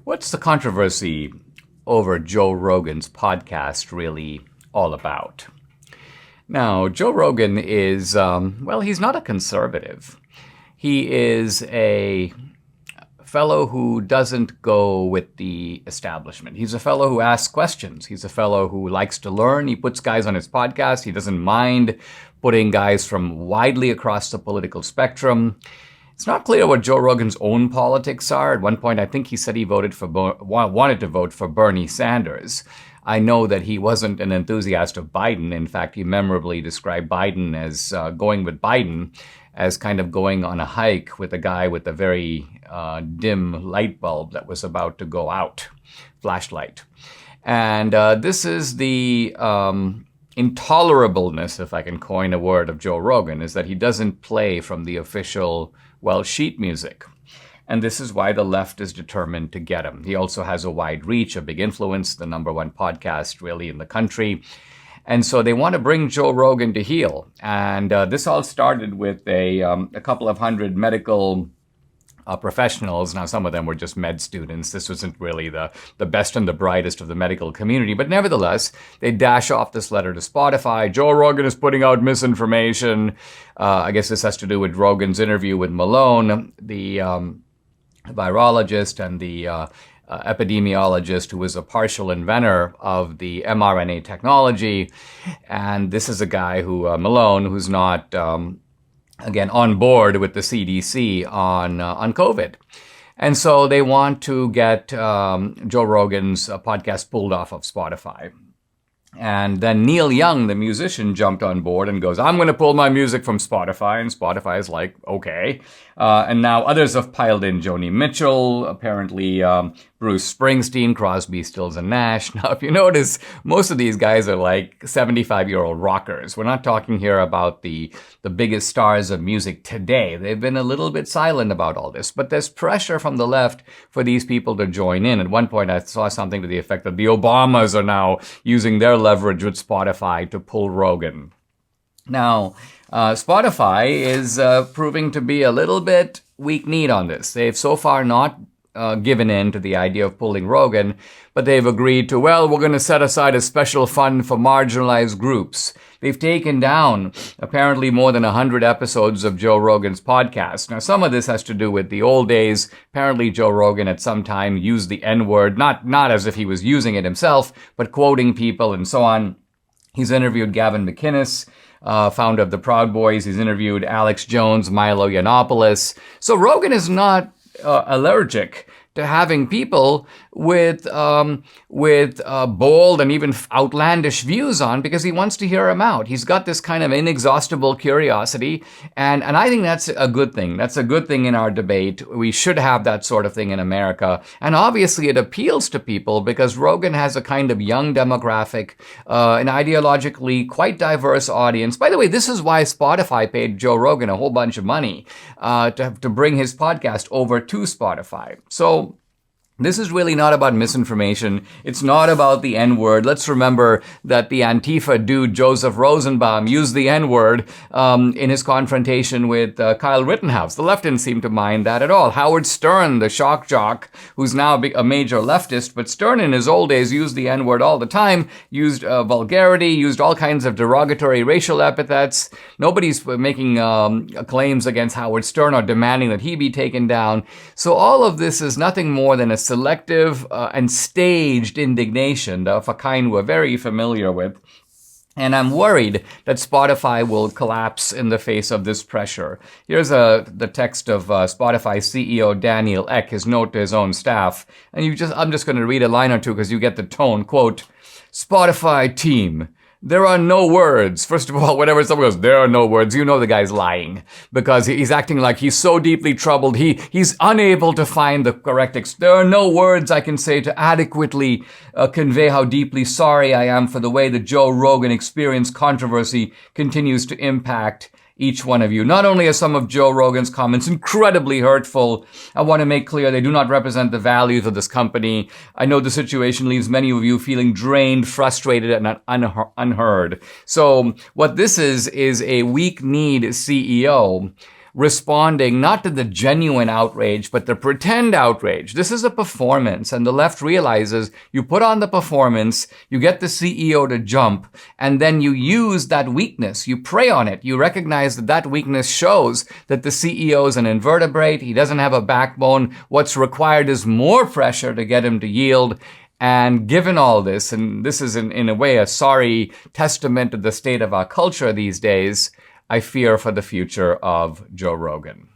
What's the controversy over Joe Rogan's podcast really all about? Now, Joe Rogan is, he's not a conservative. He is a fellow who doesn't go with the establishment. He's a fellow who asks questions. He's a fellow who likes to learn. He puts guys on his podcast. He doesn't mind putting guys from widely across the political spectrum. It's not clear what Joe Rogan's own politics are. At one point, I think he said he wanted to vote for Bernie Sanders. I know that he wasn't an enthusiast of Biden. In fact, he memorably described Biden as going with Biden as kind of going on a hike with a guy with a very dim light bulb that was about to go out, flashlight. And this is the intolerableness, if I can coin a word, of Joe Rogan, is that he doesn't play from the official sheet music. And this is why the left is determined to get him. He also has a wide reach, a big influence, the number one podcast really in the country. And so they want to bring Joe Rogan to heel. And this all started with a couple of hundred medical professionals. Now, some of them were just med students. This wasn't really the best and the brightest of the medical community. But nevertheless, they dash off this letter to Spotify. Joe Rogan is putting out misinformation. I guess this has to do with Rogan's interview with Malone, the virologist and the epidemiologist who was a partial inventor of the mRNA technology. And this is a guy who, Malone, who's not again, on board with the CDC on COVID. And so they want to get Joe Rogan's podcast pulled off of Spotify. And then Neil Young, the musician, jumped on board and goes, I'm going to pull my music from Spotify. And Spotify is like, okay. And now others have piled in. Joni Mitchell, apparently Bruce Springsteen, Crosby, Stills and Nash. Now, if you notice, most of these guys are like 75-year-old rockers. We're not talking here about the biggest stars of music today. They've been a little bit silent about all this. But there's pressure from the left for these people to join in. At one point, I saw something to the effect that the Obamas are now using their leverage with Spotify to pull Rogan. Now, Spotify is proving to be a little bit weak-kneed on this. They've so far not given in to the idea of pulling Rogan, but they've agreed to, we're going to set aside a special fund for marginalized groups. They've taken down apparently more than 100 episodes of Joe Rogan's podcast. Now, some of this has to do with the old days. Apparently, Joe Rogan at some time used the N-word, not as if he was using it himself, but quoting people and so on. He's interviewed Gavin McInnes, founder of the Proud Boys. He's interviewed Alex Jones, Milo Yiannopoulos. So Rogan is not allergic to having people with bold and even outlandish views on, because he wants to hear them out. He's got this kind of inexhaustible curiosity, and I think that's a good thing. That's a good thing in our debate. We should have that sort of thing in America, and obviously it appeals to people because Rogan has a kind of young demographic, an ideologically quite diverse audience. By the way, this is why Spotify paid Joe Rogan a whole bunch of money to bring his podcast over to Spotify. So this is really not about misinformation. It's not about the N-word. Let's remember that the Antifa dude, Joseph Rosenbaum, used the N-word in his confrontation with Kyle Rittenhouse. The left didn't seem to mind that at all. Howard Stern, the shock jock, who's now a major leftist, but Stern in his old days used the N-word all the time, used vulgarity, used all kinds of derogatory racial epithets. Nobody's making claims against Howard Stern or demanding that he be taken down. So all of this is nothing more than a selective and staged indignation of a kind we're very familiar with. And I'm worried that Spotify will collapse in the face of this pressure. Here's the text of Spotify CEO Daniel Ek, his note to his own staff. And I'm just going to read a line or two because you get the tone. Quote, Spotify team. There are no words. First of all, whenever someone goes, there are no words, you know the guy's lying because he's acting like he's so deeply troubled. He's unable to find the correct there are no words I can say to adequately convey how deeply sorry I am for the way the Joe Rogan experience controversy continues to impact each one of you. Not only are some of Joe Rogan's comments incredibly hurtful, I want to make clear they do not represent the values of this company. I know the situation leaves many of you feeling drained, frustrated, and unheard. So what this is a weak-kneed CEO responding not to the genuine outrage, but the pretend outrage. This is a performance, and the left realizes you put on the performance, you get the CEO to jump, and then you use that weakness. You prey on it. You recognize that that weakness shows that the CEO is an invertebrate. He doesn't have a backbone. What's required is more pressure to get him to yield. And given all this, and this is in a way a sorry testament to the state of our culture these days, I fear for the future of Joe Rogan.